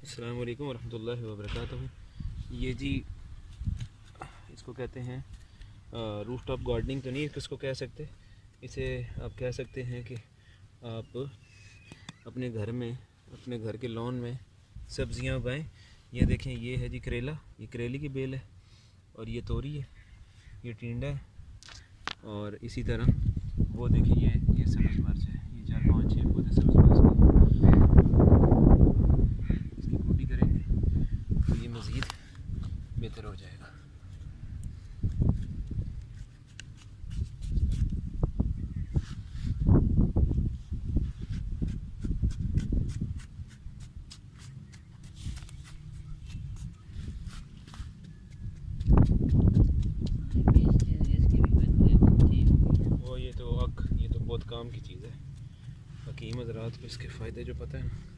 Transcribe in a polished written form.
अस्सलाम वालेकुम वरहमतुल्लाहि वबरकातुहू। ये जी इसको कहते हैं रूफ टॉप गार्डनिंग तो नहीं इसको कह सकते, इसे आप कह सकते हैं कि आप अपने घर में, अपने घर के लॉन में सब्ज़ियां उगाएं। ये देखें, ये है जी करेला, ये करेले की बेल है, और ये तोरी है, ये टिंडा है, और इसी तरह वो देखें ये सब्ज़ मिर्च है। ये 4-5-6 पौधे सब्ज़ मिर्च के, इसकी बूटी करेंगे तो ये मज़ीद बेहतर हो जाएगा। वो ये तो बहुत काम की चीज़ है। हकीम हज़रात को इसके फ़ायदे जो पता है।